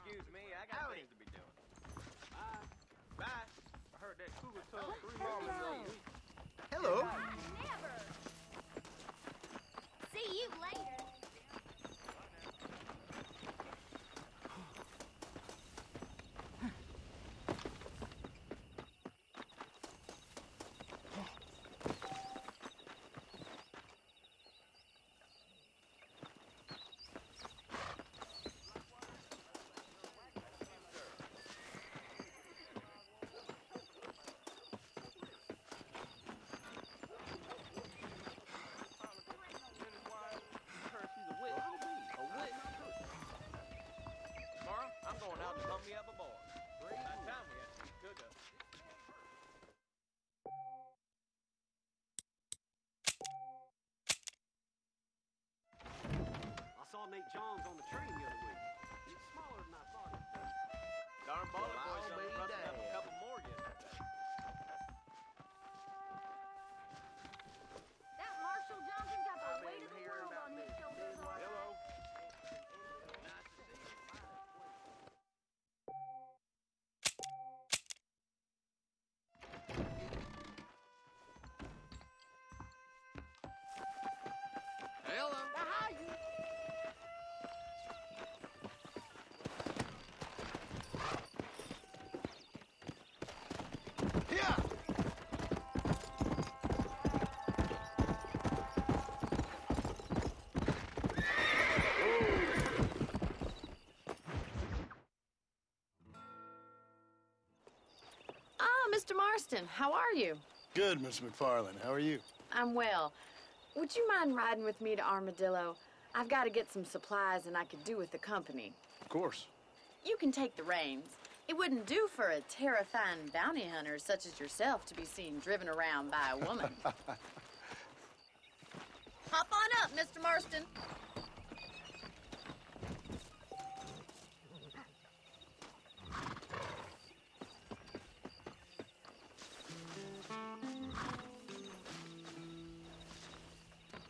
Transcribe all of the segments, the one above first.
Excuse me, I got things to be doing. Bye. Bye. I heard that cougar told 3 mamas the other week. Hello. Never. See you later. I saw Nate Johns on the train the other week. He's smaller than I thought he'd be. Darn baller Well, boys I'll done be rustled up a damned. couple more yesterday. That Marshall Johnson got the I've weight been of the hearing world about on his this. shoulders. all right. Hello. Nice to see you. Hello. Yeah. Ah, Mr. Marston, how are you? Good, Miss McFarland. How are you? I'm well. Would you mind riding with me to Armadillo? I've got to get some supplies and I could do with the company. Of course. You can take the reins. It wouldn't do for a terrifying bounty hunter such as yourself to be seen driven around by a woman. Hop on up, Mr. Marston.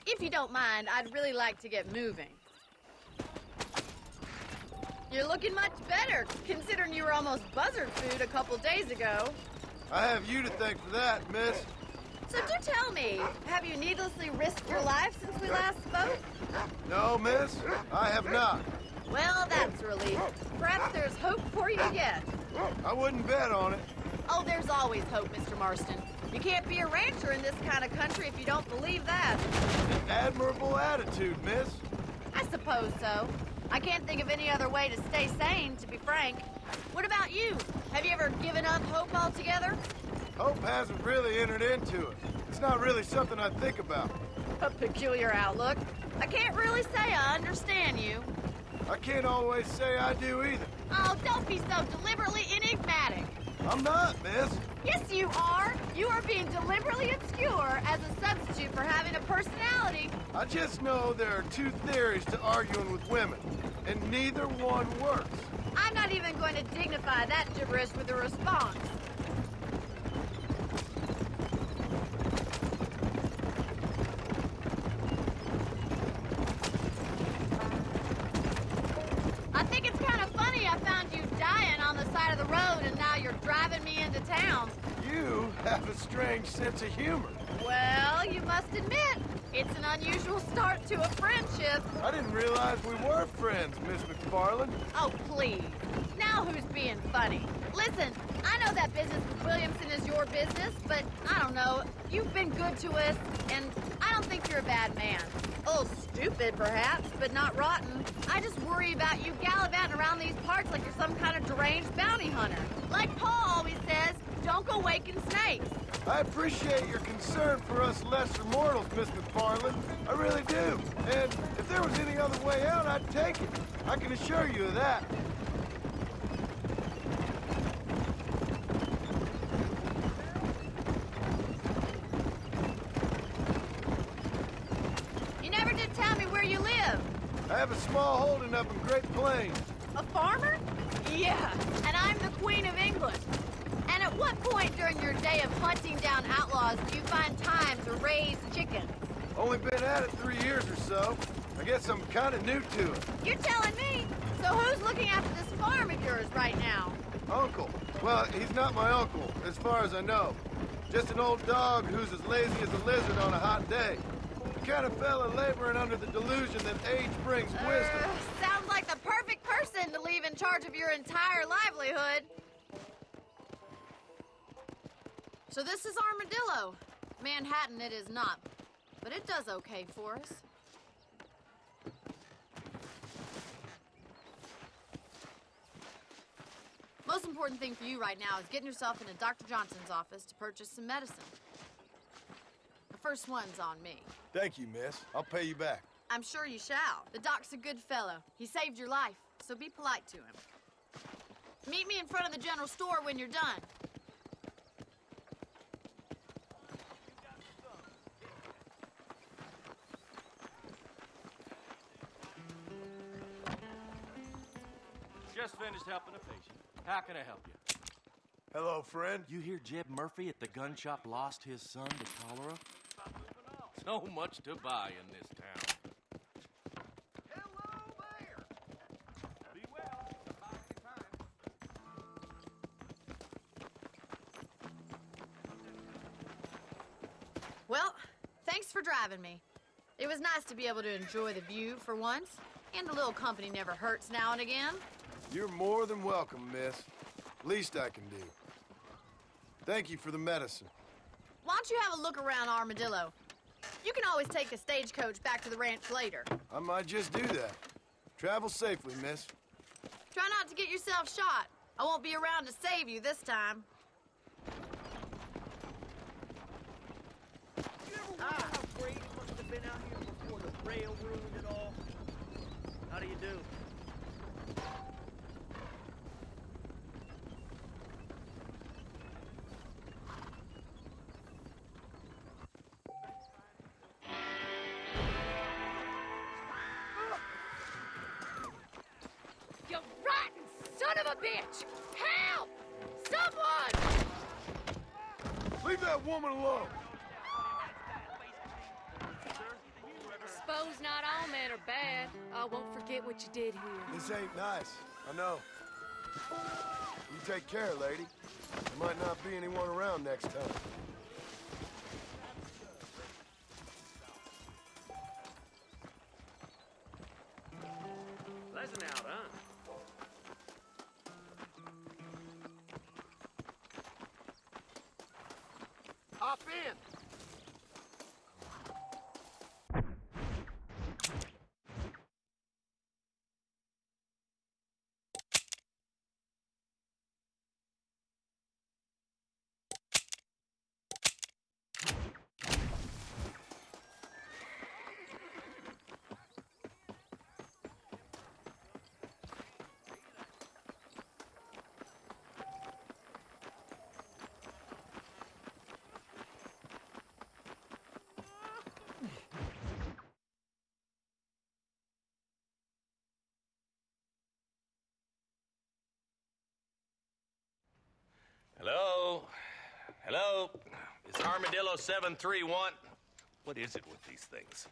If you don't mind, I'd really like to get moving. You're looking much better, considering you were almost buzzard food a couple days ago. I have you to thank for that, miss. So do tell me, have you needlessly risked your life since we last spoke? No, miss, I have not. Well, that's a relief. Perhaps there's hope for you yet. I wouldn't bet on it. Oh, there's always hope, Mr. Marston. You can't be a rancher in this kind of country if you don't believe that. An admirable attitude, miss. I suppose so. I can't think of any other way to stay sane, to be frank. What about you? Have you ever given up hope altogether? Hope hasn't really entered into it. It's not really something I think about. A peculiar outlook. I can't really say I understand you. I can't always say I do either. Oh, don't be so deliberately enigmatic. I'm not, miss. Yes, you are. You are being deliberately obscure as a substitute for having a personality. I just know there are two theories to arguing with women, and neither one works. I'm not even going to dignify that gibberish with a response. I think it's kind of funny I found you dying on the side of the road and now you're driving me into town. You have a strange sense of humor. Well, you must admit, it's an unusual start to a friendship. I didn't realize we were friends, Miss McFarland. Oh, please. Now who's being funny? Listen, I know that business with Williamson is your business, but I don't know. You've been good to us, and I don't think you're a bad man. A little stupid, perhaps, but not rotten. I just worry about you gallivanting around these parts like you're some kind of deranged bounty hunter. Like Paul always says, don't go waking snakes. I appreciate your concern for us lesser mortals, Miss McFarland. I really do. And if there was any other way out, I'd take it. I can assure you of that. You never did tell me where you live. I have a small holding up in Great Plains. A farmer? Yeah, and I'm the Queen of England. And at what point during your day of hunting down outlaws do you find time to raise chickens? Only been at it 3 years or so. I guess I'm kind of new to it. You're telling me. So who's looking after this farm of yours right now? Uncle. Well, he's not my uncle, as far as I know. Just an old dog who's as lazy as a lizard on a hot day. The kind of fella laboring under the delusion that age brings wisdom. Sounds like the perfect person to leave in charge of your entire livelihood. So this is Armadillo. Manhattan it is not, but it does okay for us. Most important thing for you right now is getting yourself into Dr. Johnson's office to purchase some medicine. The first one's on me. Thank you, miss. I'll pay you back. I'm sure you shall. The doc's a good fellow. He saved your life, so be polite to him. Meet me in front of the general store when you're done. Just finished helping a patient. How can I help you? Hello, friend. You hear Jeb Murphy at the gun shop lost his son to cholera? So much to buy in this town. Hello there. Be well. Well, thanks for driving me. It was nice to be able to enjoy the view for once, and a little company never hurts now and again. You're more than welcome, miss. Least I can do. Thank you for the medicine. Why don't you have a look around Armadillo? You can always take a stagecoach back to the ranch later. I might just do that. Travel safely, miss. Try not to get yourself shot. I won't be around to save you this time. You ever wonder how great it must have been out here before the rail ruined it all? How do you do? You rotten son of a bitch! Help! Someone! Leave that woman alone. Suppose not all men are bad. I won't forget what you did here. This ain't nice. I know. You take care, lady. There might not be anyone around next time. Pleasant out, huh? Hop in. Hello? Hello? It's Armadillo 731. What is it with these things?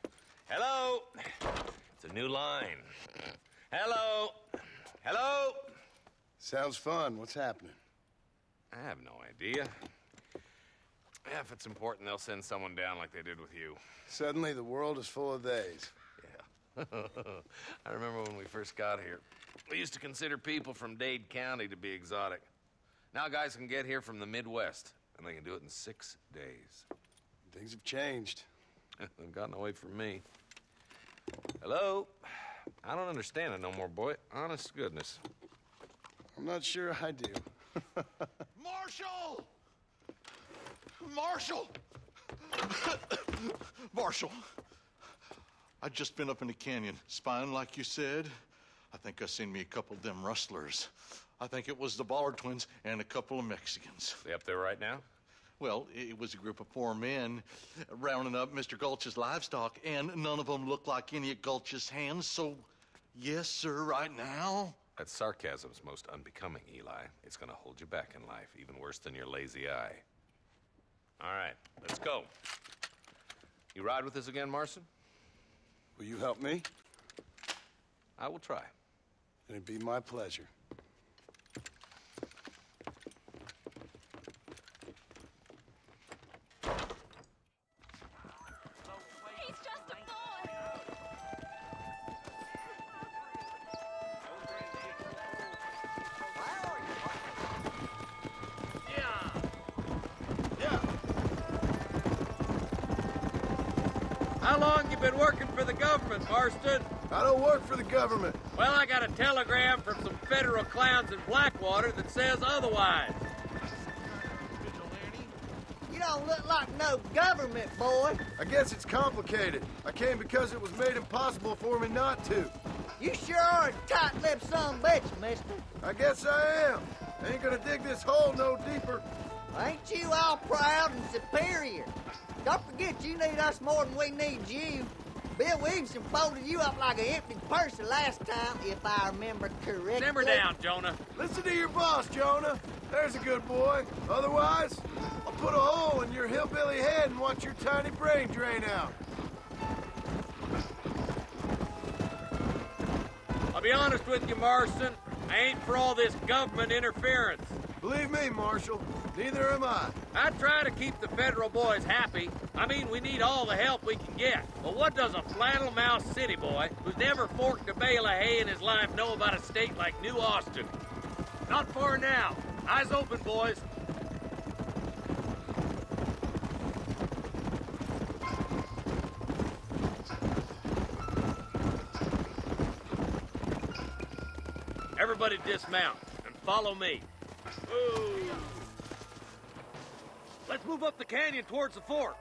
Hello? It's a new line. Hello? Hello? Sounds fun. What's happening? I have no idea. Yeah, if it's important, they'll send someone down like they did with you. Suddenly, the world is full of theys. Yeah. I remember when we first got here. We used to consider people from Dade County to be exotic. Now guys can get here from the Midwest, and they can do it in 6 days. Things have changed. They've gotten away from me. Hello? I don't understand it no more, boy. Honest to goodness. I'm not sure I do. Marshall! Marshall! Marshall! I just been up in the canyon, spying like you said. I think I seen me a couple of them rustlers. I think it was the Ballard twins and a couple of Mexicans. They up there right now? Well, it was a group of 4 men rounding up Mr. Gulch's livestock, and none of them looked like any of Gulch's hands, so yes, sir, right now. That sarcasm's most unbecoming, Eli. It's gonna hold you back in life, even worse than your lazy eye. All right, let's go. You ride with us again, Marson? Will you help me? I will try. It'd be my pleasure. He's just a boy. Yeah. How long you been working for the government, Marston? I don't work for the government. Well, I got a telegram from some federal clowns in Blackwater that says otherwise. You don't look like no government boy. I guess it's complicated. I came because it was made impossible for me not to. You sure are a tight-lipped son bitch, mister. I guess I am. I ain't gonna dig this hole no deeper. Ain't you all proud and superior? Don't forget you need us more than we need you. Bill Williamson folded you up like an empty purse the last time, if I remember correctly. Simmer down, Jonah. Listen to your boss, Jonah. There's a good boy. Otherwise, I'll put a hole in your hillbilly head and watch your tiny brain drain out. I'll be honest with you, Marston. I ain't for all this government interference. Believe me, Marshal, neither am I. I try to keep the federal boys happy. I mean, we need all the help we can get. But what does a flannel-mouthed city boy who's never forked a bale of hay in his life know about a state like New Austin? Not far now. Eyes open, boys. Everybody dismount and follow me. Ooh. Let's move up the canyon towards the fort.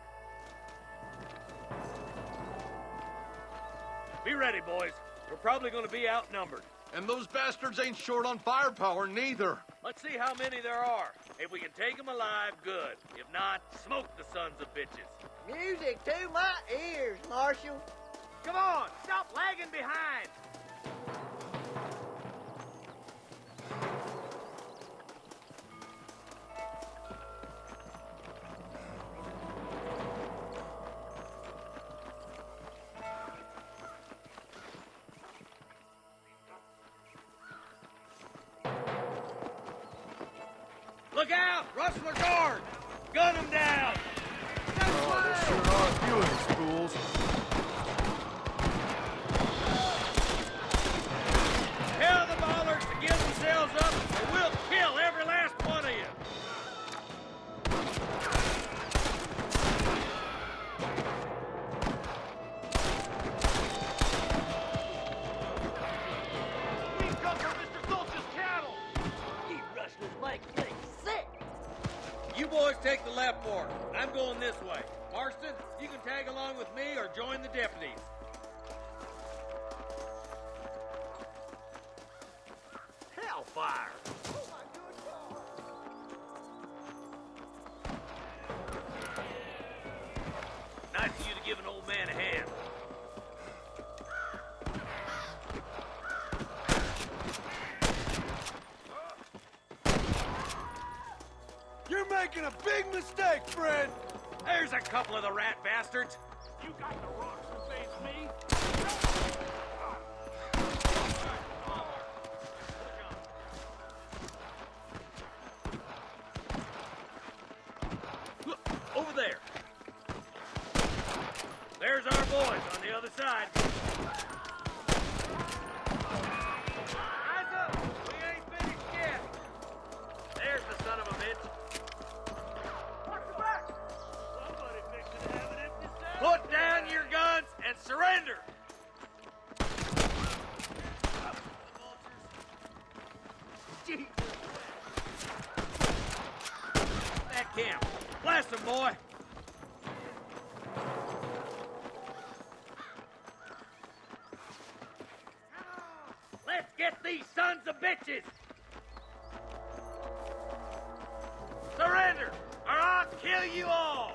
Be ready, boys. We're probably going to be outnumbered. And those bastards ain't short on firepower, neither. Let's see how many there are. If we can take them alive, good. If not, smoke the sons of bitches. Music to my ears, Marshal. Come on, stop lagging behind. Look out! Rustler guard! Gun them down! Oh, there sure are a few of these fools. Tell the ballers to give themselves up, or we'll kill every last one of you! We come from Mr. Gulch's cattle. You rustlers make me sick. You boys take the left fork. I'm going this way. Marston, you can tag along with me or join the deputies. Hellfire! Nice of you to give an old man a hand. You're making a big mistake, friend. There's a couple of the rat bastards. You got the rocks to face me? Look, over there. There's our boys on the other side. Eyes up! We ain't finished yet. There's the son of a bitch. Watch the back! Somebody fixing to have an empty cell. Put down your guns and surrender! Jesus. That camp. Blast them, boy! Let's get these sons of bitches! Surrender, or I'll kill you all!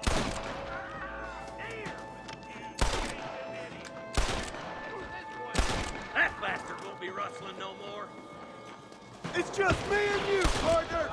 That bastard won't be rustling no more. It's just me and you, partner.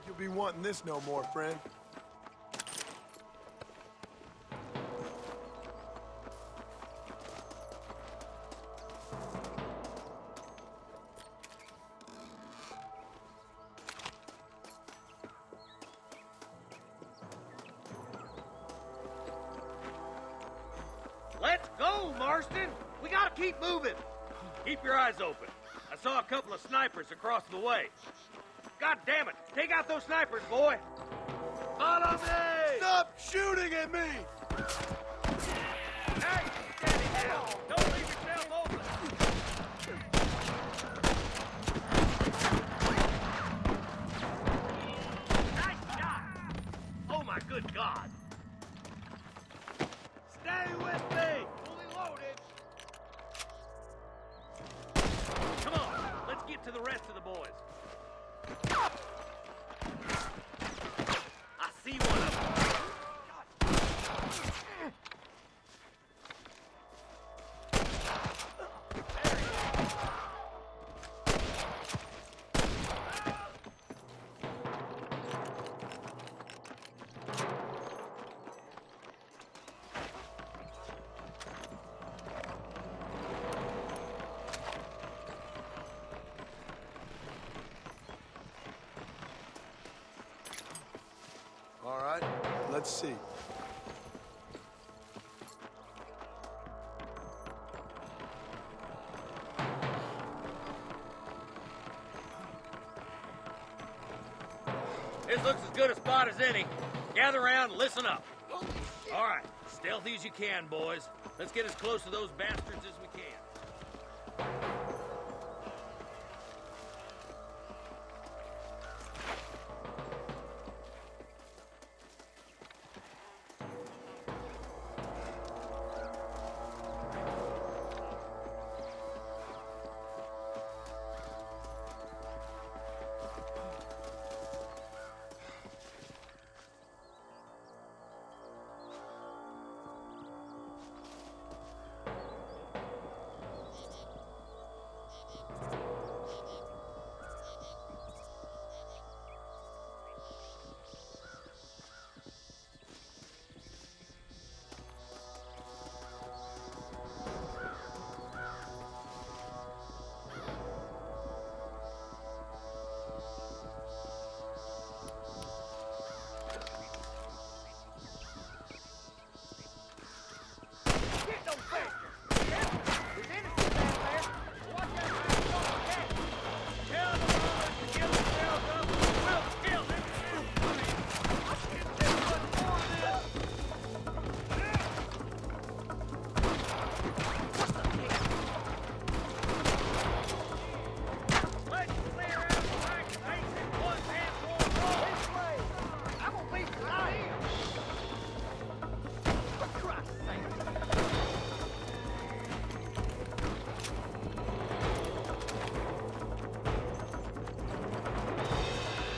you'll be wanting this no more, friend. Let's go, Marston! We gotta keep moving! Keep your eyes open. I saw a couple of snipers across the way. God damn it! Take out those snipers, boy! Follow me! Stop shooting at me! Hey, steady now! Don't leave yourself open! Nice shot! Oh my good God! Stay with me! Fully loaded! Come on, let's get to the rest of the boys. I see one of them. All right, let's see. This looks as good a spot as any. Gather around and listen up. All right, stealthy as you can, boys. Let's get as close to those bastards as we can.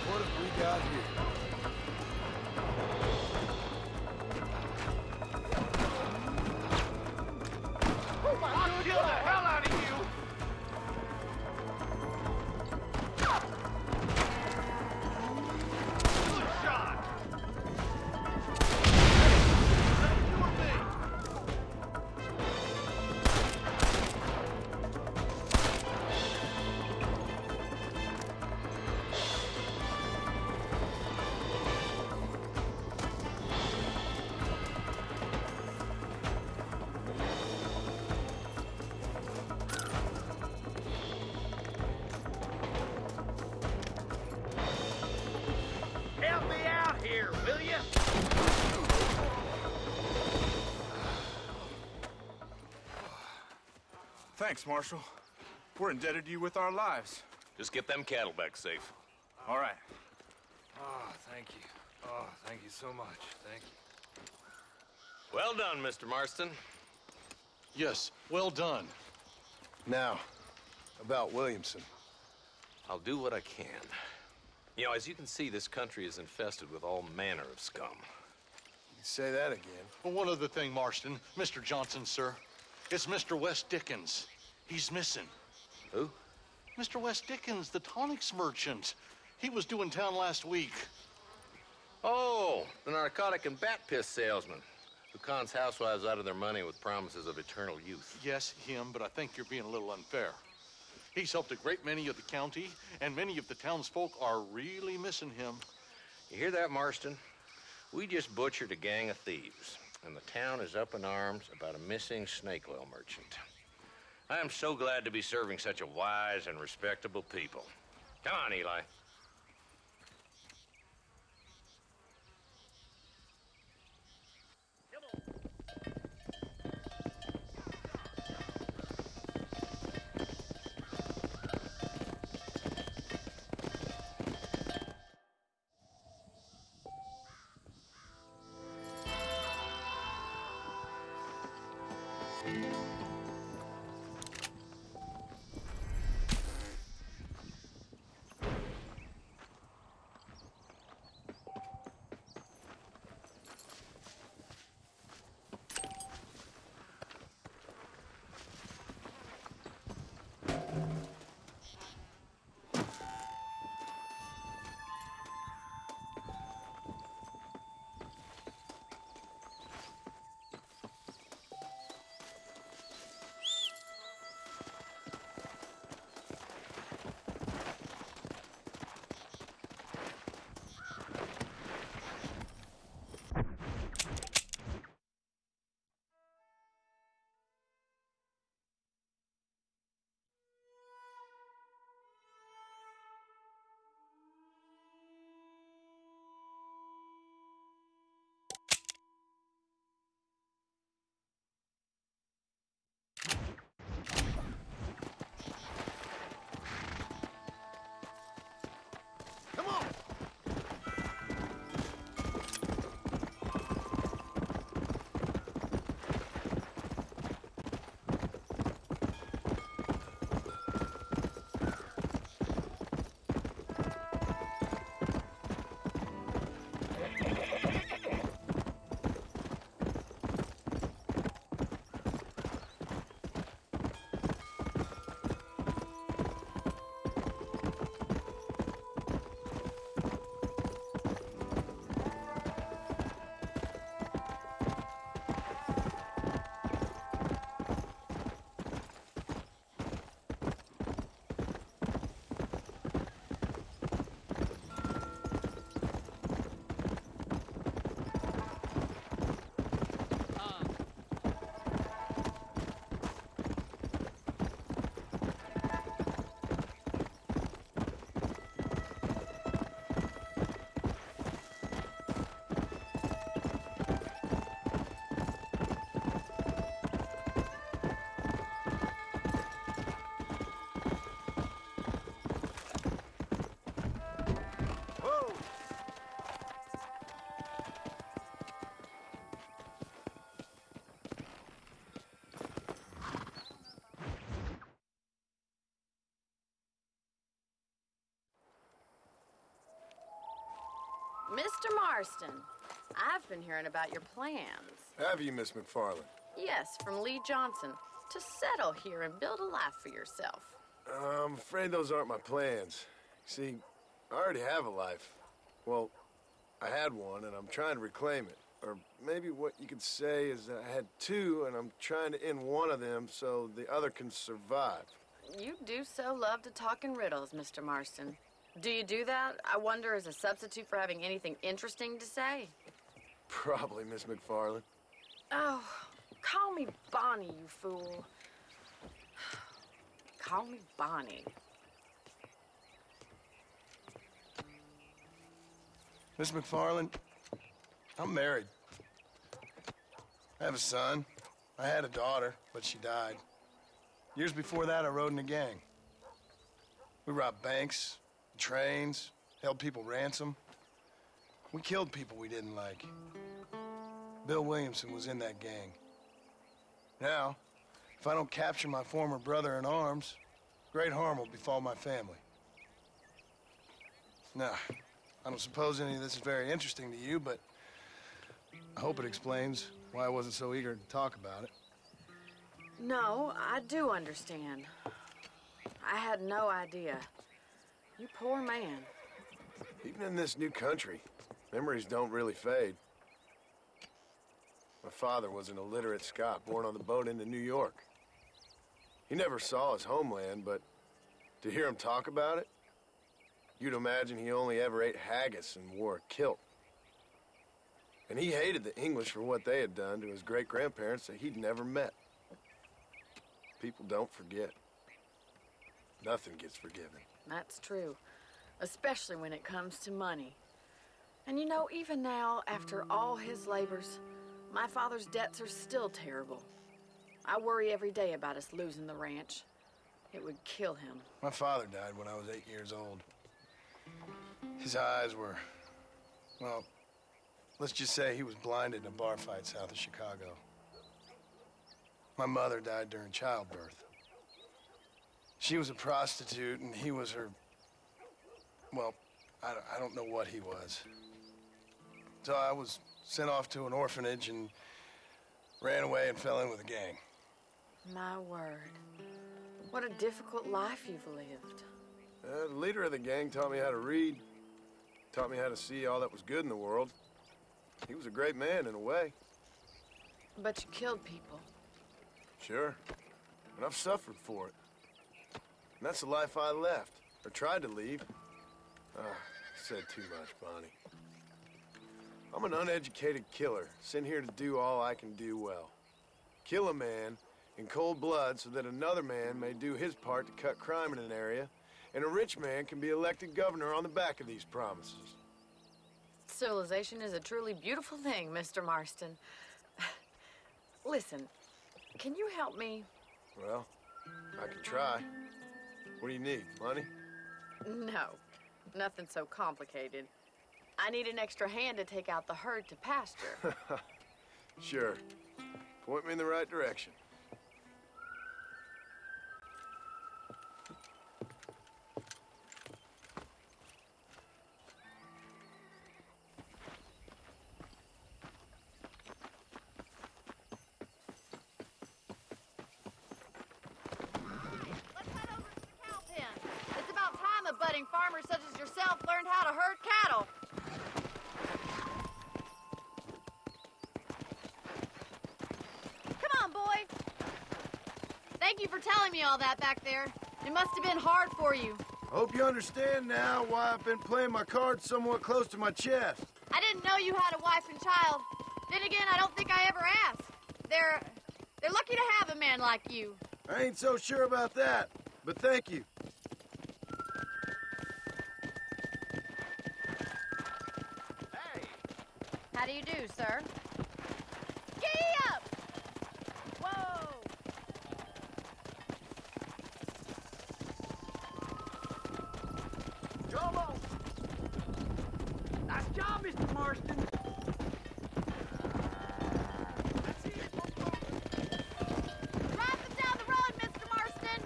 What have we got here? I'll kill the hell out of you! Good shot! You or me? Help me out here, will you? Thanks, Marshal. We're indebted to you with our lives. Just get them cattle back safe. All right. Oh, thank you. Oh, thank you so much. Thank you. Well done, Mr. Marston. Yes, well done. Now, about Williamson. I'll do what I can. You know, as you can see, this country is infested with all manner of scum. You say that again. Well, one other thing, Marston. Mr. Johnson, sir. It's Mr. Wes Dickens. He's missing. Who? Mr. Wes Dickens, the tonics merchant. He was due in town last week. Oh, the narcotic and bat piss salesman who cons housewives out of their money with promises of eternal youth. Yes, him, but I think you're being a little unfair. He's helped a great many of the county, and many of the townsfolk are really missing him. You hear that, Marston? We just butchered a gang of thieves, and the town is up in arms about a missing snake oil merchant. I am so glad to be serving such a wise and respectable people. Come on, Eli. Mr. Marston, I've been hearing about your plans. Have you, Miss McFarland? Yes, from Lee Johnson, to settle here and build a life for yourself. I'm afraid those aren't my plans. See, I already have a life. Well, I had one, and I'm trying to reclaim it. Or maybe what you could say is I had two, and I'm trying to end one of them so the other can survive. You do so love to talk in riddles, Mr. Marston. Do you do that, I wonder, as a substitute for having anything interesting to say? Probably, Miss McFarland. Oh, call me Bonnie, you fool. Call me Bonnie. Miss McFarland, I'm married. I have a son. I had a daughter, but she died. Years before that, I rode in a gang. We robbed banks, trains, held people ransom. We killed people we didn't like. Bill Williamson was in that gang. Now, if I don't capture my former brother in arms, great harm will befall my family. Now, I don't suppose any of this is very interesting to you, but I hope it explains why I wasn't so eager to talk about it. No, I do understand. I had no idea. You poor man. Even in this new country, memories don't really fade. My father was an illiterate Scot born on the boat into New York. He never saw his homeland, but to hear him talk about it, you'd imagine he only ever ate haggis and wore a kilt. And he hated the English for what they had done to his great-grandparents that he'd never met. People don't forget. Nothing gets forgiven. That's true, especially when it comes to money. And you know, even now, after all his labors, my father's debts are still terrible. I worry every day about us losing the ranch. It would kill him. My father died when I was 8 years old. His eyes were, well, let's just say he was blinded in a bar fight south of Chicago. My mother died during childbirth. She was a prostitute, and he was her, well, I don't know what he was. So I was sent off to an orphanage and ran away and fell in with a gang. My word. What a difficult life you've lived. The leader of the gang taught me how to read, taught me how to see all that was good in the world. He was a great man in a way. But you killed people. Sure, and I've suffered for it. And that's the life I left, or tried to leave. Said too much, Bonnie. I'm an uneducated killer, sent here to do all I can do well. Kill a man in cold blood so that another man may do his part to cut crime in an area, and a rich man can be elected governor on the back of these promises. Civilization is a truly beautiful thing, Mr. Marston. Listen, can you help me? Well, I can try. What do you need, money? No, nothing so complicated. I need an extra hand to take out the herd to pasture. Sure. Point me in the right direction. Farmers such as yourself learned how to herd cattle. Come on, boy. Thank you for telling me all that back there. It must have been hard for you. I hope you understand now why I've been playing my cards somewhat close to my chest. I didn't know you had a wife and child. Then again, I don't think I ever asked. They're lucky to have a man like you. I ain't so sure about that, but thank you. How do you do, sir? Giddy up! Whoa! Come on! Nice job, Mr. Marston! Drive them down the road, Mr. Marston!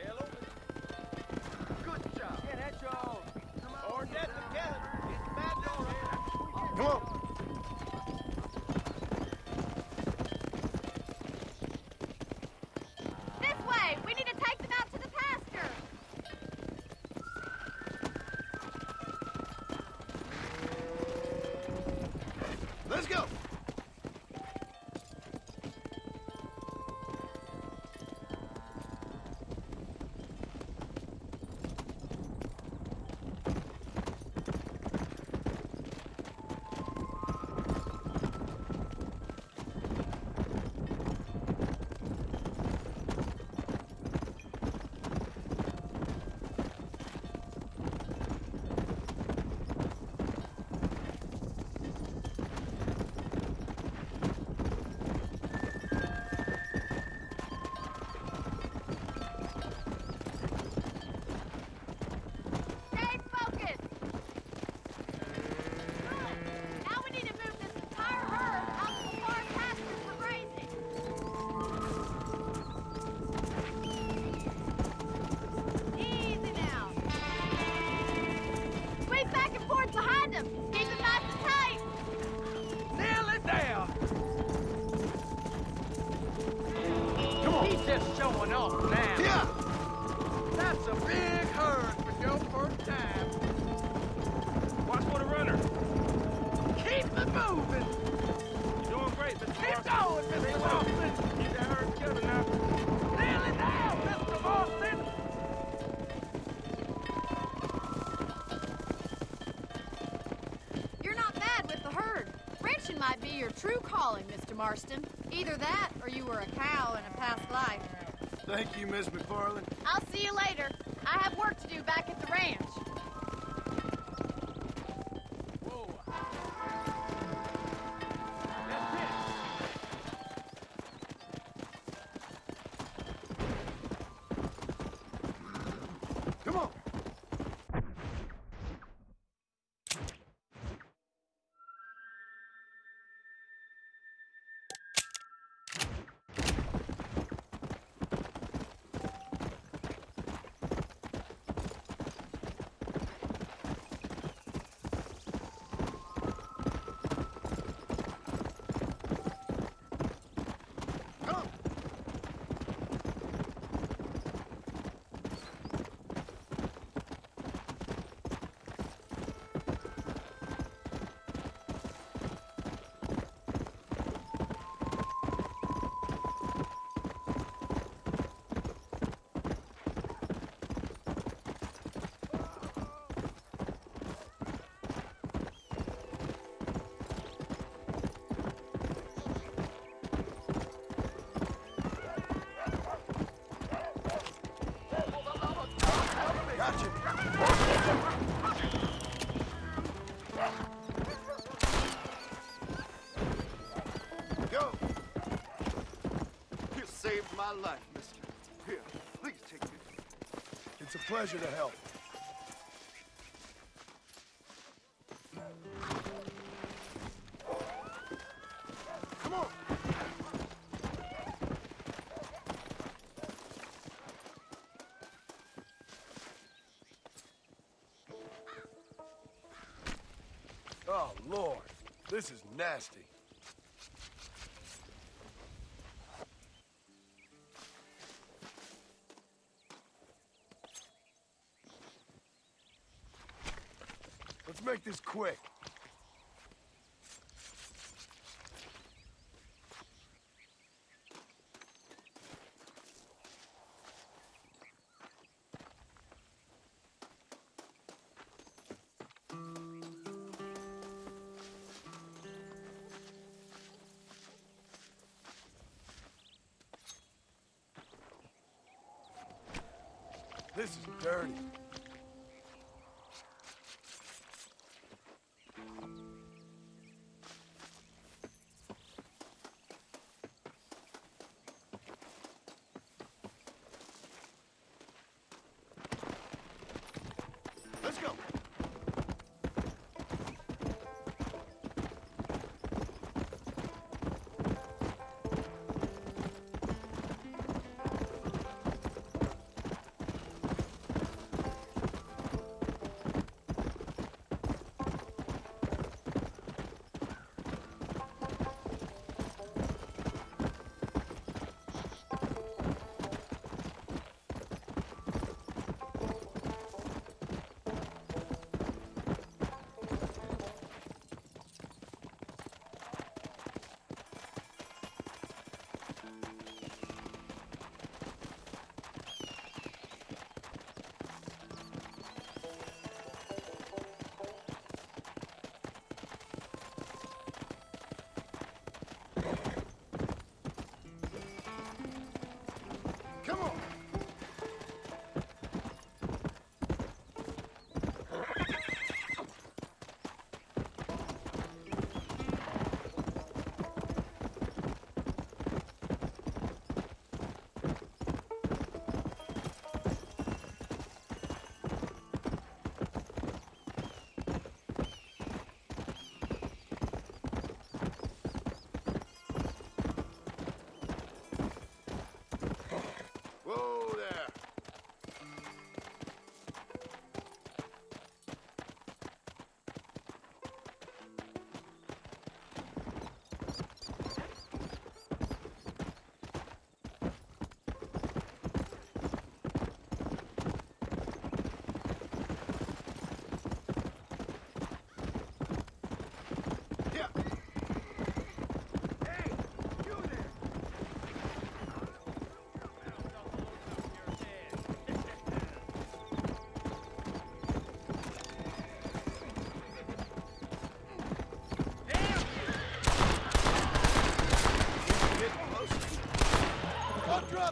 Hello. Good job. Yeah, that's all. Or death together. It's a bad door. Come on! Let's go! Just showing off now. Yeah! That's a big herd for your first time. Marston. Either that, or you were a cow in a past life. Thank you, Miss McFarland. I'll see you later. I have work to do back at the ranch. Come on. Gotcha. Go. You saved my life, mister. Here, please take this. It's a pleasure to help. Come on. Oh, Lord. This is nasty. Let's make this quick. This is dirty. Let's go.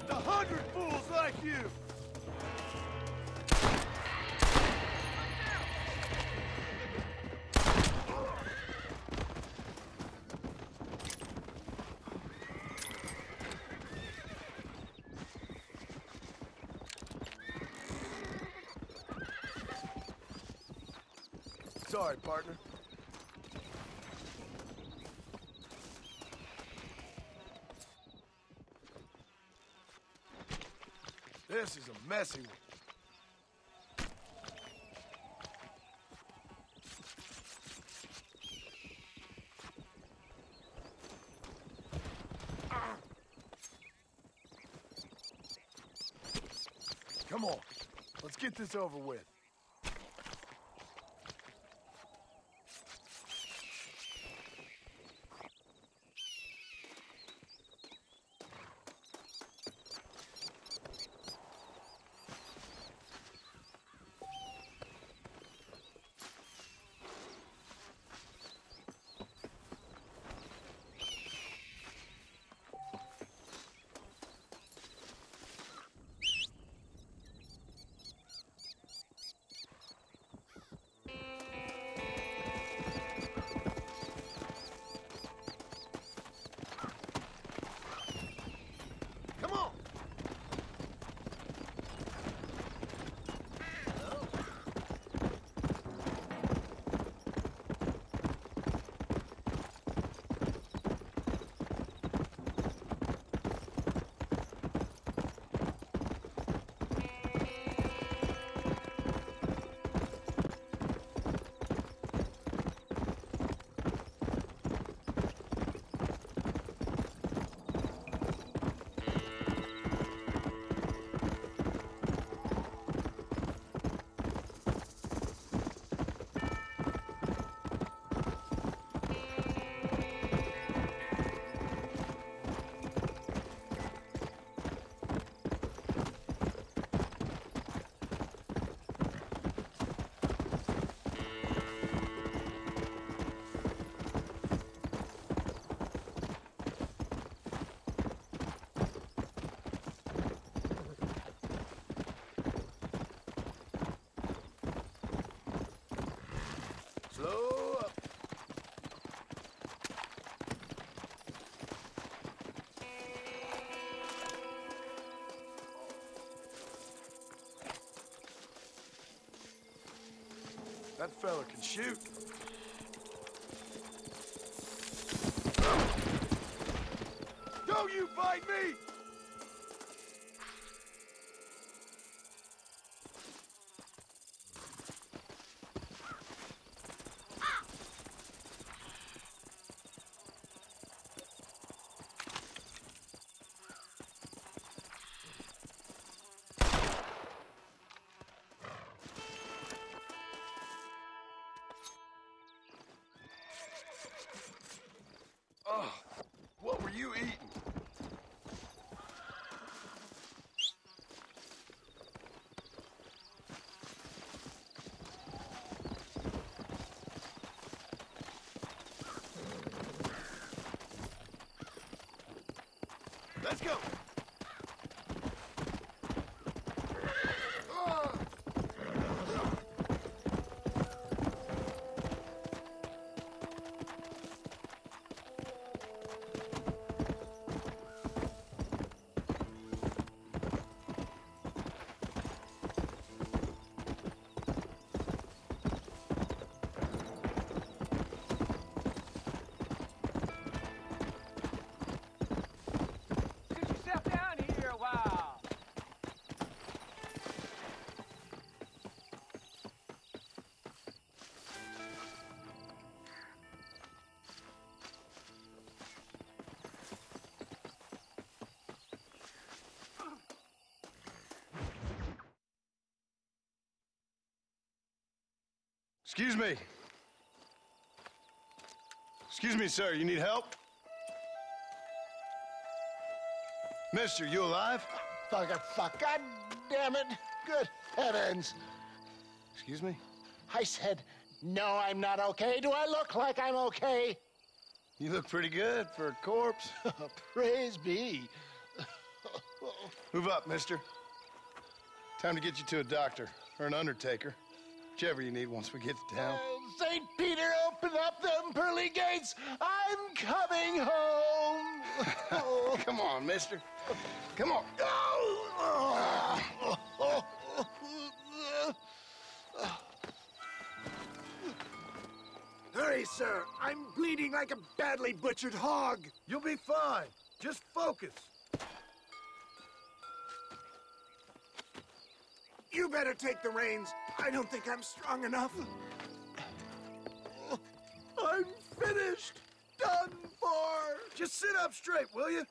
stopped 100 fools like you! Sorry, partner. This is a messy one. Come on, let's get this over with. Slow up. That fella can shoot. Don't you fight me! Oh, what were you eating? Let's go. Excuse me. Excuse me, sir. You need help? Mister, you alive? Fuck. God damn it. Good heavens. Excuse me? I said, no, I'm not okay. Do I look like I'm okay? You look pretty good for a corpse. Praise be. Move up, mister. Time to get you to a doctor or an undertaker. Whichever you need once we get to town. St. Peter, open up them pearly gates. I'm coming home. Come on, mister. Come on. Hurry, sir. I'm bleeding like a badly butchered hog. You'll be fine. Just focus. You better take the reins. I don't think I'm strong enough. I'm finished. Done for. Just sit up straight, will you?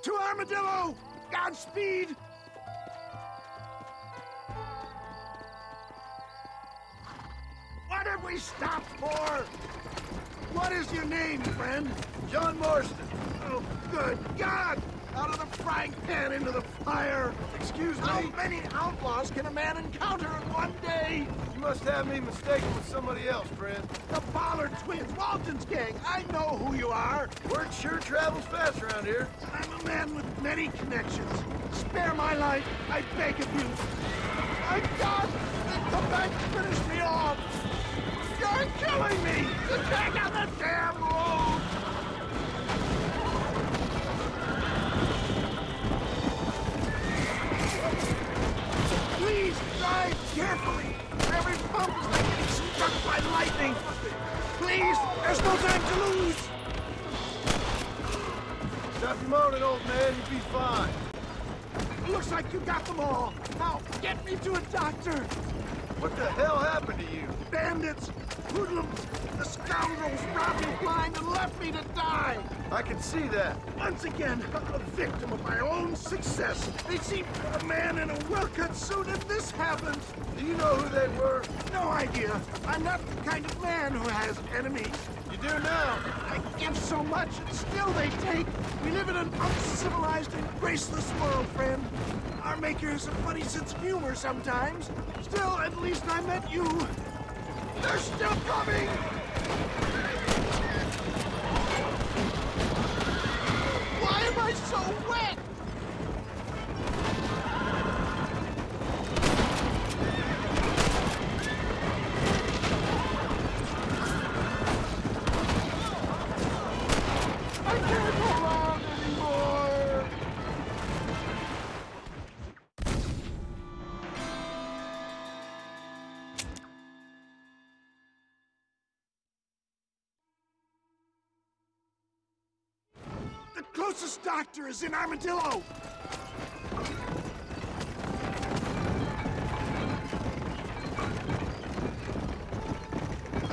To Armadillo! Godspeed! What have we stopped for? What is your name, friend? John Marston. Oh, good God! Out of the frying pan into the fire! Excuse me? How many outlaws can a man encounter in one day? You must have me mistaken with somebody else, friend. The Pollard twins, Walton's gang. I know who you are. Word sure travels fast around here. I'm a man with many connections. Spare my life, I beg of you. My God! Come back and finish me off! You're killing me! Get back on the damn road! Please drive carefully! Every bump is like getting struck by lightning! Please, there's no time to lose! Stop your moaning, old man. You'll be fine. Looks like you got them all. Now, get me to a doctor! What the hell happened to you? Bandits! Hoodlums! The scoundrels robbed me blind and left me to die! I can see that. Once again, a victim of my own success. They seemed a man in a well-cut suit and this happened. Do you know who they were? No idea. I'm not the kind of man who has enemies. You do now. I give so much and still they take. We live in an uncivilized and graceless world, friend. Our maker has a funny sense of humor sometimes. Still, at least I met you. They're still coming! Why am I so wet? I can't hold on anymore! The closest doctor is in Armadillo!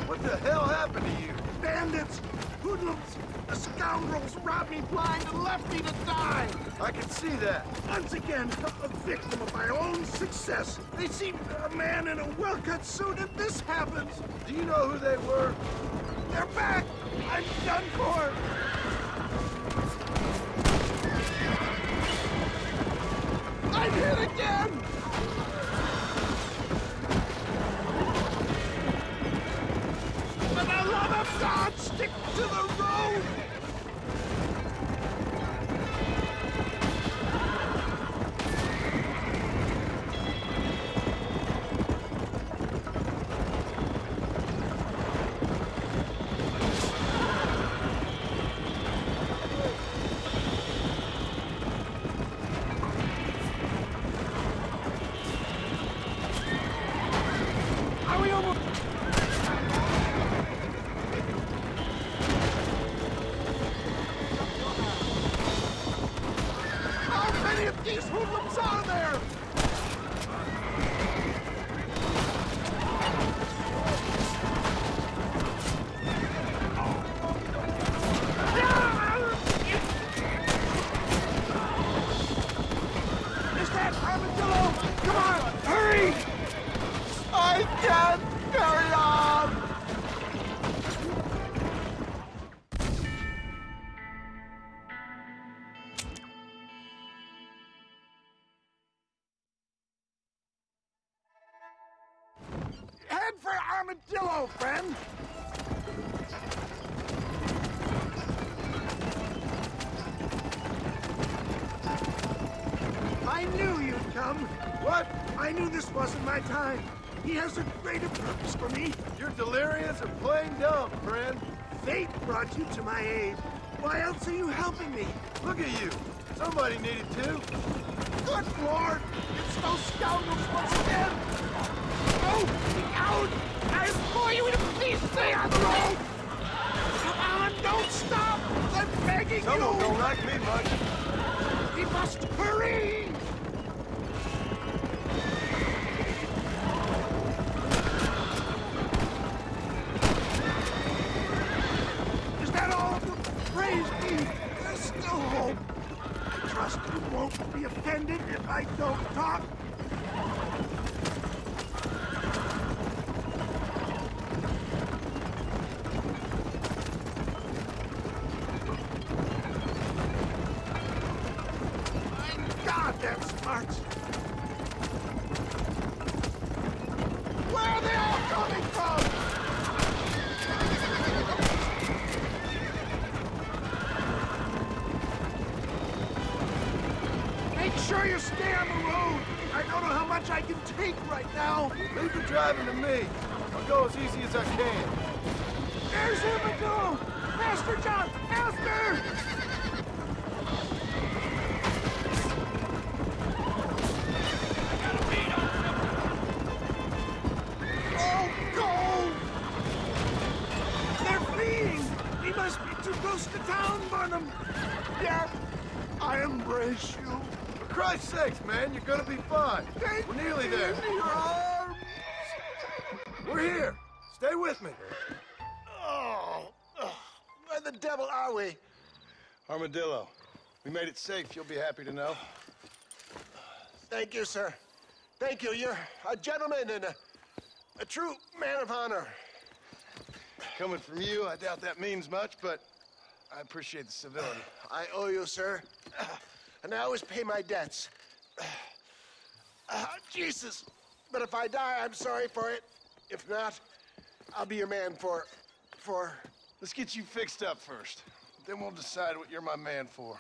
What the hell happened to you? Bandits! Hoodlums! The scoundrels robbed me blind and left me to die! I can see that. Once again, a victim of my own success. They seemed a man in a well-cut suit and this happens. Do you know who they were? They're back! I'm done for! I'm hit again! For the love of God, stick to the road! Are we almost... Armadillo, friend! I knew you'd come. What? I knew this wasn't my time. He has a greater purpose for me. You're delirious or plain dumb, friend. Fate brought you to my aid. Why else are you helping me? Look at you. Somebody needed to. Good Lord! It's those scoundrels once again! Oh, out! I implore you to please stay on the road! Come on, don't stop! I'm begging Some you! of them don't like me much. We must hurry! Is that all? Praise be! There's still hope. I trust you won't be offended if I don't talk. God, that's smart. Where are they all coming from? Make sure you stay on the road. I don't know how much I can take right now. Leave the driving to me. I'll go as easy as I can. There's Armadillo! Master John! Master! Oh, go! They're fleeing! We must be too close to town, Barnum! Yeah, I embrace you. For Christ's sakes, man, you're gonna be fine. We're nearly there. In your arms! We're here. Stay with me. Oh, where the devil are we? Armadillo, we made it safe. You'll be happy to know. Thank you, sir. Thank you. You're a gentleman and a true man of honor. Coming from you, I doubt that means much, but I appreciate the civility. I owe you, sir. And I always pay my debts. Jesus. But if I die, I'm sorry for it. If not, I'll be your man for... Let's get you fixed up first. Then we'll decide what you're my man for.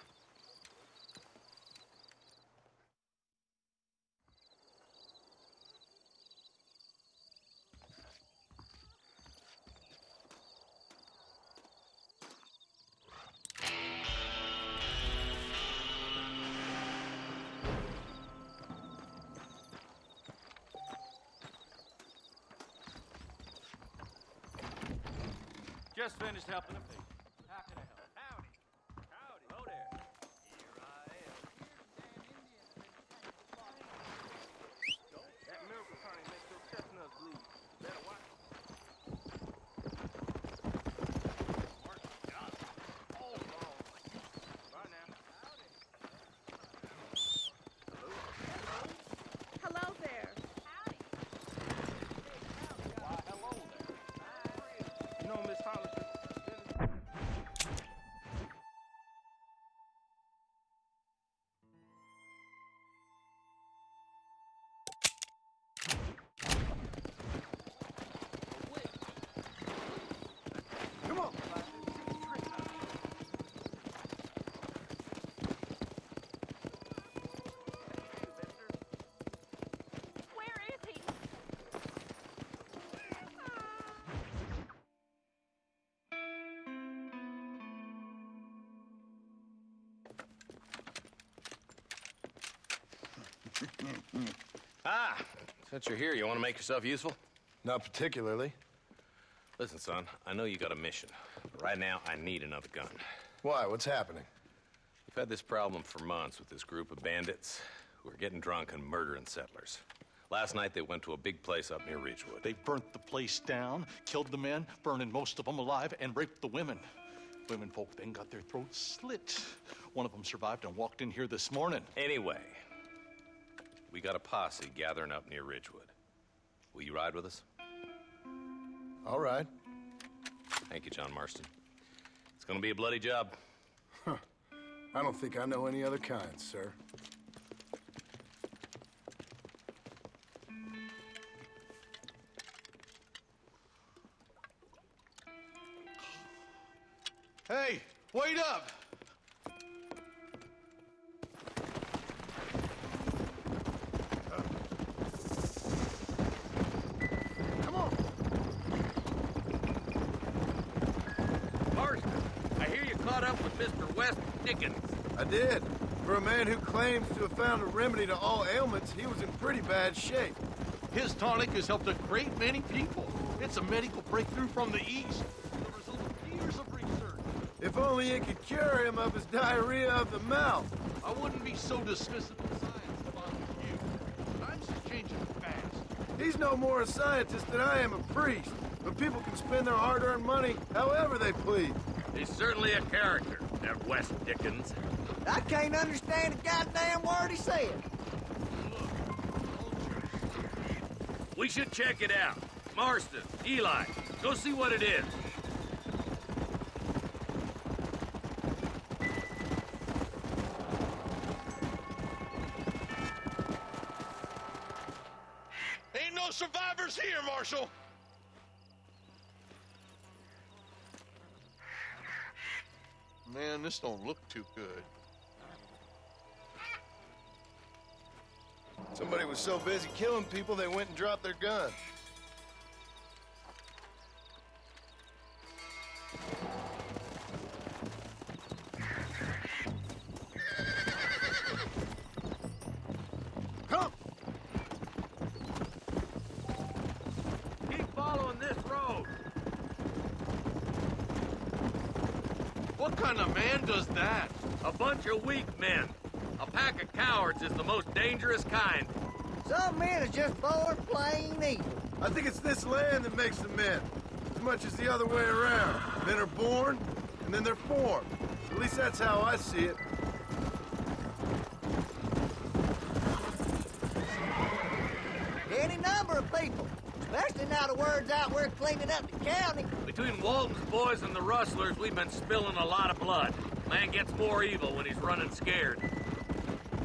Just finished helping a patient. How can I help? Howdy. Howdy. Hello there. Here I am. That miracle honey makes your chestnuts bleed. Better watch it. Oh, wrong. Bye now. Howdy. Hello there. Why, hello there. You know, Miss Hollis. Come on. Where is he? Ah, since you're here, you want to make yourself useful? Not particularly. Listen, son, I know you got a mission. But right now, I need another gun. Why? What's happening? We've had this problem for months with this group of bandits who are getting drunk and murdering settlers. Last night, they went to a big place up near Ridgewood. They burnt the place down, killed the men, burning most of them alive, and raped the women. Women folk then got their throats slit. One of them survived and walked in here this morning. Anyway, we got a posse gathering up near Ridgewood. Will you ride with us? All right. Thank you, John Marston. It's gonna be a bloody job. I don't think I know any other kind, sir. Hey, wait up! Come on. Marston, I hear you caught up with Mr. West Dickens. I did. For a man who claims to have found a remedy to all ailments, he was in pretty bad shape. His tonic has helped a great many people. It's a medical breakthrough from the East. The result of years of research. If only it could cure him of his diarrhea of the mouth. I wouldn't be so dismissive of science if I was you. Times is changing fast. He's no more a scientist than I am a priest. But people can spend their hard-earned money however they please. He's certainly a character, that West Dickens. I can't understand a goddamn word he said. We should check it out. Marston, Eli, go see what it is. Ain't no survivors here, Marshal! Man, this don't look too good. Somebody was so busy killing people, they went and dropped their gun. Come! Keep following this road. What kind of man does that? A bunch of weak men. A pack of cowards is the most dangerous kind. Some men are just born plain evil. I think it's this land that makes them men, as much as the other way around. Men are born, and then they're formed. At least that's how I see it. Any number of people, especially now the word's out we're cleaning up the county. Between Walton's boys and the rustlers, we've been spilling a lot of blood. Man gets more evil when he's running scared.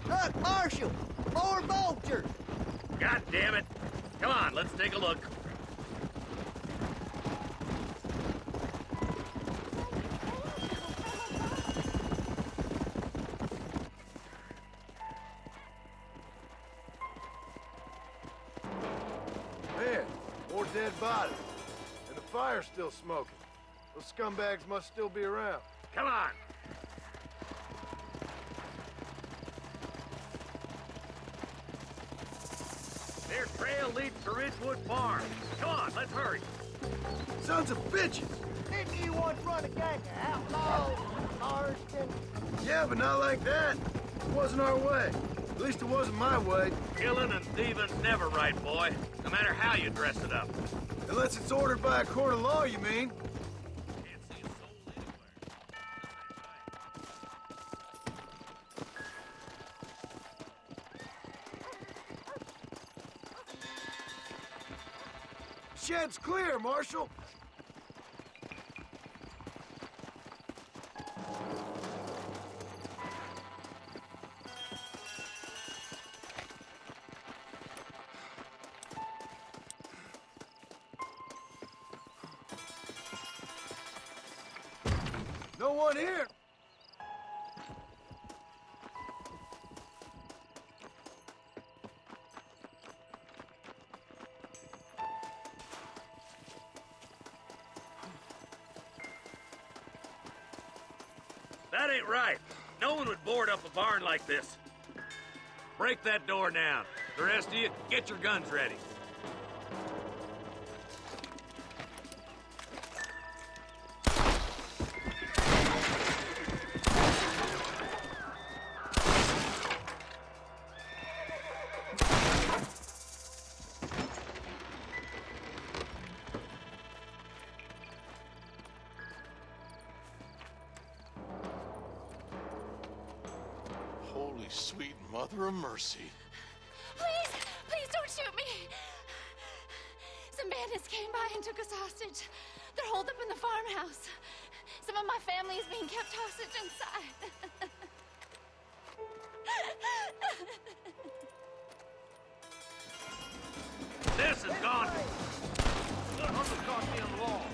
Look, Marshal, more vultures. God damn it. Come on, let's take a look. Man, more dead bodies. And the fire's still smoking. Those scumbags must still be around. Come on. Their trail leads to Ridgewood Farm. Come on, let's hurry. Sons of bitches! Didn't you once run a gang of outlaws, Marston? Yeah, but not like that. It wasn't our way. At least it wasn't my way. Killing and thieving's never right, boy. No matter how you dress it up. Unless it's ordered by a court of law, you mean? Shed's clear, Marshal. No one here. That ain't right. No one would board up a barn like this. Break that door down. The rest of you, get your guns ready. Holy sweet mother of mercy. Please, please don't shoot me. Some bandits came by and took us hostage. They're holed up in the farmhouse. Some of my family is being kept hostage inside. This is gone. Look, Uncle caught me on the wall.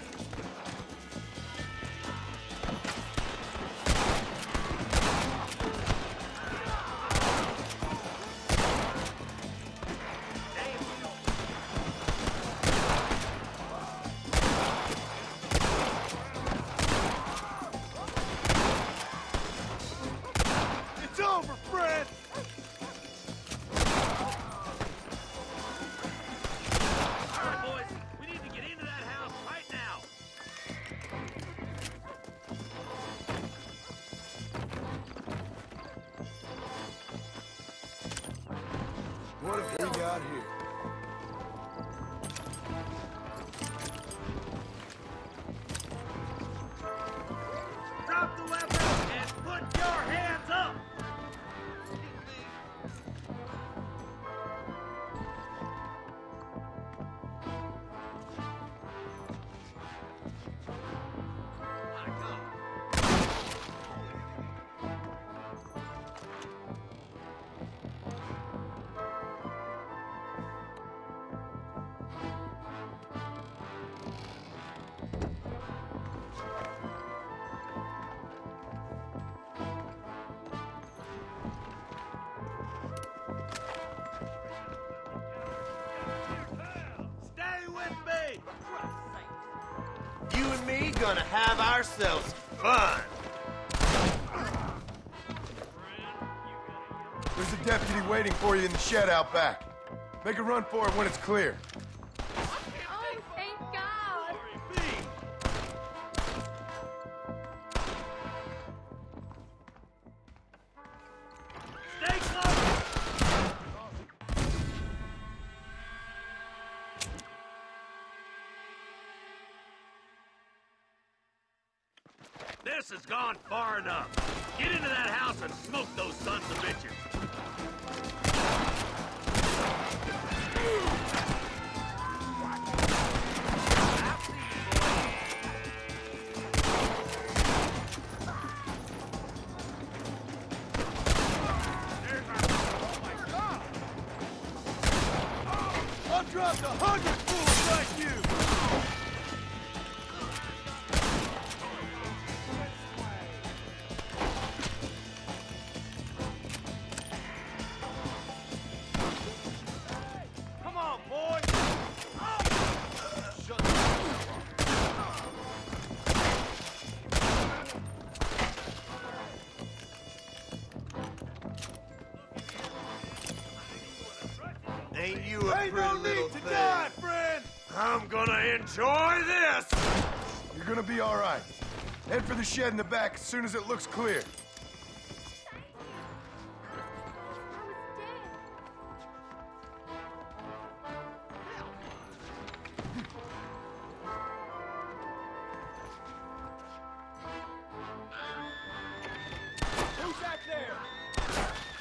gonna have ourselves fun. There's a deputy waiting for you in the shed out back. Make a run for it when it's clear. Oh, thank God. Stay close! This has gone far enough. Get into that house and smoke those sons of bitches. I'll drop 100 fools like you! Come on, boy! Shut up. Ain't you a Ain't pretty no little need to thing? die, friend! I'm gonna enjoy this! You're gonna be all right. Head for the shed in the back as soon as it looks clear. Who's that there?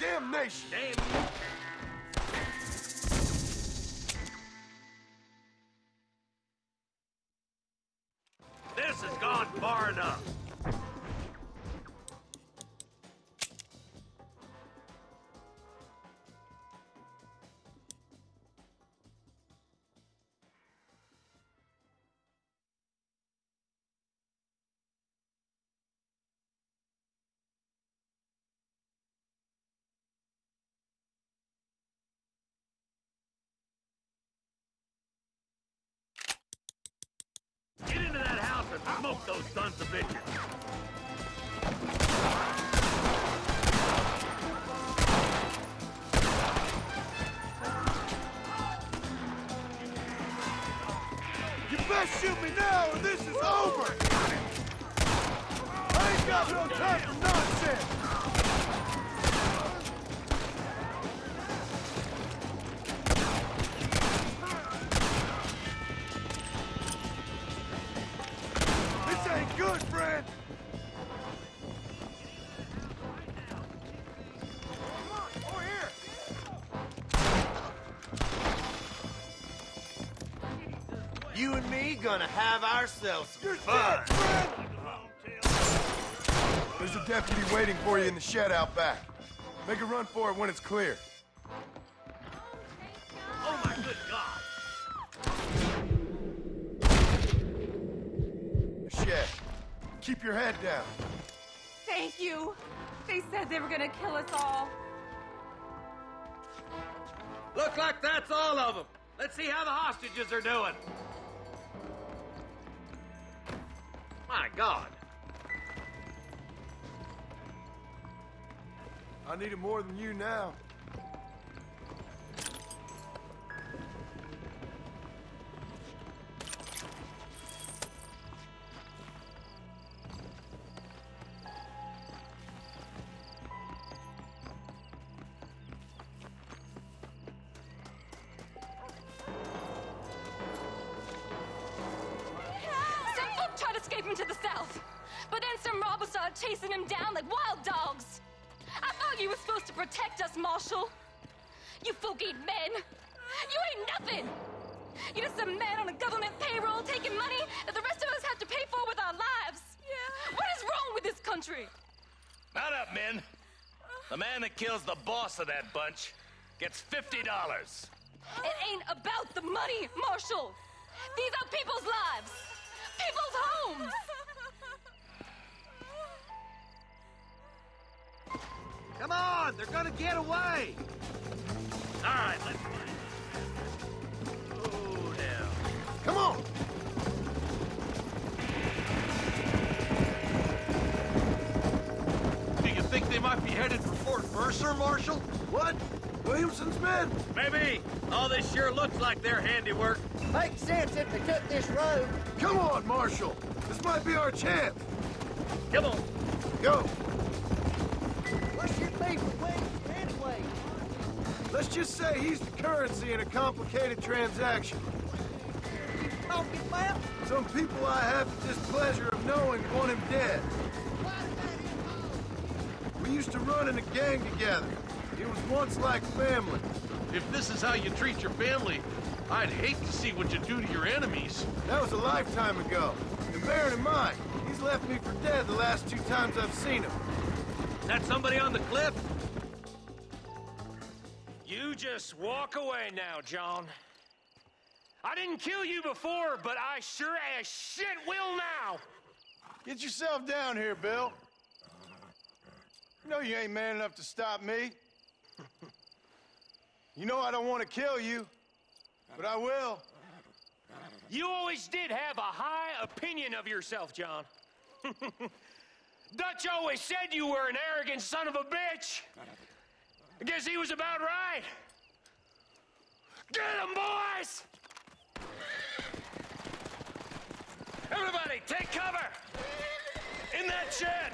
Damnation! Damn. This has gone far enough. Get into that house and smoke those sons of bitches. You best shoot me now or this is over! I ain't got no time for nonsense! This ain't good, friend! Come on, over here! You and me gonna have ourselves some fun. There's a deputy waiting for you in the shed out back. Make a run for it when it's clear. Oh my good God! The shed. Keep your head down. Thank you. They said they were gonna kill us all. Look like that's all of them. Let's see how the hostages are doing. My God. I need it more than you now. Some folk tried escaping to the south, but then some robbers started chasing him down like wild dogs. I thought you were supposed to protect us, Marshal. You folk ain't men. You ain't nothing. You're just a man on a government payroll taking money that the rest of us have to pay for with our lives. Yeah. What is wrong with this country? Mount up, men. The man that kills the boss of that bunch gets $50. It ain't about the money, Marshal. These are people's lives, people's homes. Come on, they're gonna get away! All right, let's go down. Come on! Mercer, Marshal? What? Williamson's men? Maybe. All this sure looks like their handiwork. Makes sense if they took this road. Come on, Marshal. This might be our chance. Come on. Go. What's your beef with Williamson anyway? Let's just say he's the currency in a complicated transaction. You talking about? Some people I have the displeasure of knowing want him dead. We used to run in a gang together. It was once like family. If this is how you treat your family, I'd hate to see what you do to your enemies. That was a lifetime ago. And bear in mind, he's left me for dead the last 2 times I've seen him. Is that somebody on the cliff? You just walk away now, John. I didn't kill you before, but I sure as shit will now. Get yourself down here, Bill. You know you ain't man enough to stop me. You know I don't want to kill you, but I will. You always did have a high opinion of yourself, John. Dutch always said you were an arrogant son of a bitch. I guess he was about right. Get him, boys! Everybody, take cover! In that shed!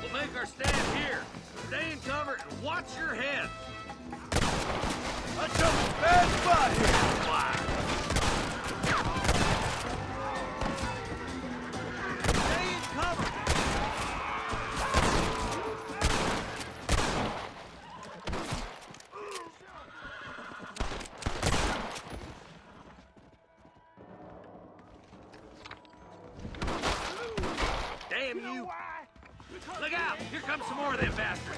We'll make our stand here. Stay in cover and watch your heads. I took a bad spot here. Stay in cover. Damn you! Look out! Here comes some more of them bastards!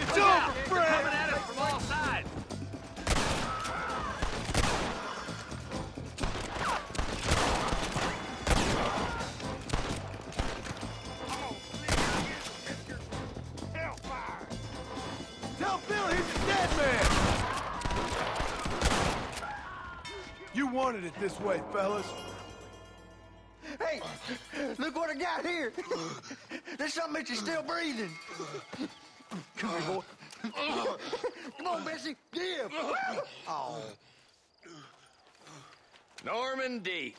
It's Look out! over, They're Fred! coming at us from all sides! Tell Bill he's a dead man! You wanted it this way, fellas. Hey, look what I got here. There's something that you're still breathing. Come here, boy. Come on, Bessie, give. Oh. Norman Deek.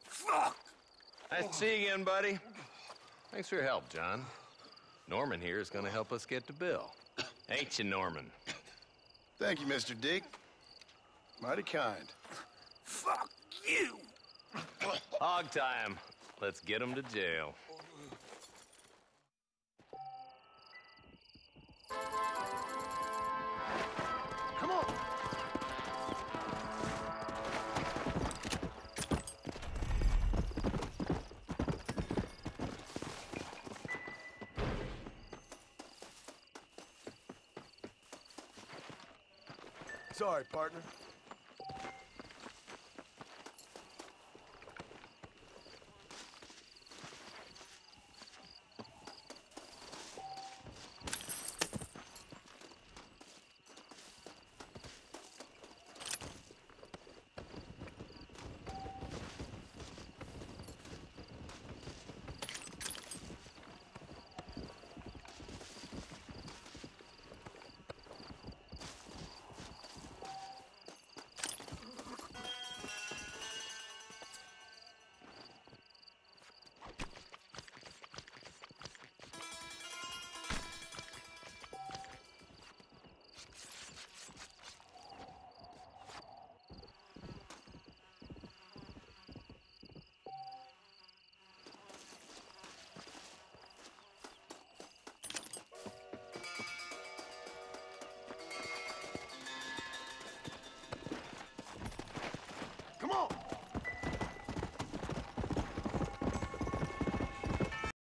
Fuck! Nice to see you again, buddy. Thanks for your help, John. Norman here is gonna help us get to Bill. Ain't you, Norman? Thank you, Mr. Dick. Mighty kind. Fuck you! Hog time. Let's get him to jail. Come on! Sorry, partner.